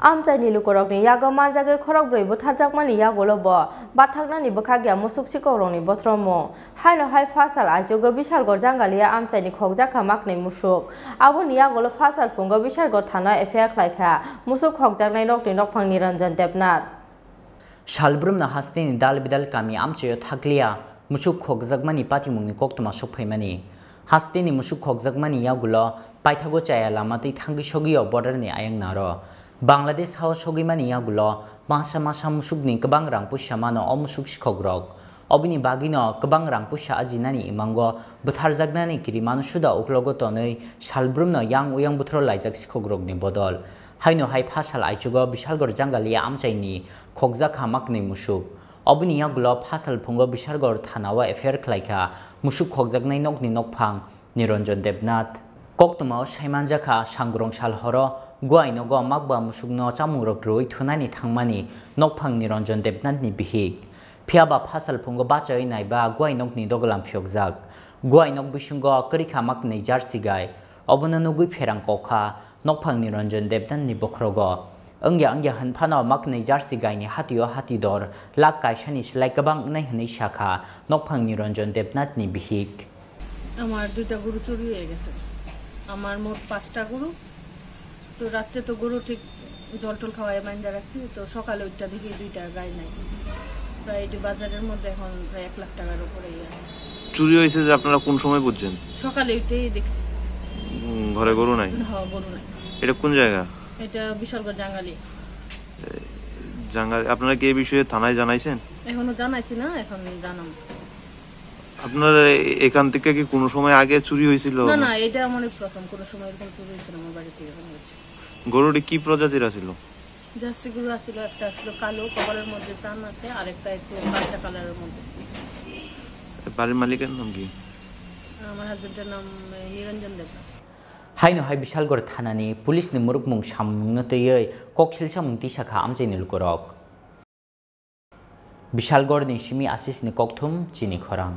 Amchaio lukorokni yago manjage khorok broi butharjakmani yagolobo bathaknani bwkhagya Mwsuk sikorokni bothromo Haino hai fasal aijogo Bishalgarh Jangalia Amchaio Khokjakha Maknwi Mwsuk aboni yagolo fasal fungo Bishalgarh thana affair khlaikha Mwsuk khokjaknai nokni nokphangni Ranjan Debnath Shalbrumna hastini dalbidal kami Amchaio thaklia Mwsuk khokjakmani patimungni koktuma sokphaimani hastini Mwsuk khokjakmani yagulo paithago chaya lamati thangi shogio borderni ayangnaro Bangladesh hao sogimani yagulo masa Mwsukni kebang rang pusha mano Mwsuk sikhogrok obini bagino kebang rang pusha ajinani imango butharjagnani kiri manusuda uklogo tonei Shalbrumno yang uyang buthro laijak sikhogrokni bodol Haino hai fasal aichugo Bishalgarh Jangalia Amchaini Khokjakha Maknwi Mwsuk obini yagulo fasal phungo Bishalgarh thanawa affair khlaikha Mwsuk khokjaknai nokni nokphang Ranjan Debnath koktuma saimanjakha sangrong salhoro Guainogo magba Mwsukno chamungrok roi thunani thangmani nokphang Ranjan Debnath ni bihik phiaba fasal phungo bachai naiba Guainokni dogolam phiokjak Guainok bisungo karikha maknei jersey gai obono nugui pherang kokha nokphang Ranjan Debnath ni bokhrogo angya hanphano maknei jersey gai ni hatio hatidor lak kaisani slai kabang nai hni shakha nokphang Ranjan Debnath ni bihik আমার দুইটা গরু চুরি হয়ে গেছে আমার মোট 5টা গরু তো রাতে তো গরু ঠিক জলটল খাওয়ায় মাইন্দা রাখছি তো সকালে ওইটা দেখি দুইটা গাই নাই প্রায় এটি বাজারের মধ্যে এখন প্রায় 1 লাখ টাকার উপরেই আছে চুরি হয়েছে যে আপনারা কোন সময় বুঝছেন সকালে ওইটাই দেখছি ঘরে গরু নাই হ্যাঁ গরু নাই এটা কোন জায়গা এটা বিশালগড় জাঙ্গালি আপনারা কি এই বিষয়ে থানায় জানাইছেন এখনো জানাইছি না এখন জানাম আপনার এখান থেকে কি কোনো সময় আগে চুরি হয়েছিল না না এটা মনে প্রথম কোনো সময় এরকম চুরি হয়েছিল আমার বাড়িতে এরকম হয়েছে গরুটি কি প্রজাতির ছিল জার্সি গরু ছিল একটা ছিল কালো কপালের মধ্যে চান আছে আর একটা একটু কাঁচা কালারের মধ্যে বাড়ির মালিকের নাম কি আমার হাজবেন্ডের নাম নিরঞ্জন Debnath Haino hai Bishalgarh thanani police ni murukmung samungno tei koksilsa mungti sakha Amchaio lukorok Bishalgarh ni simi asis ni kokthum Chini Khorang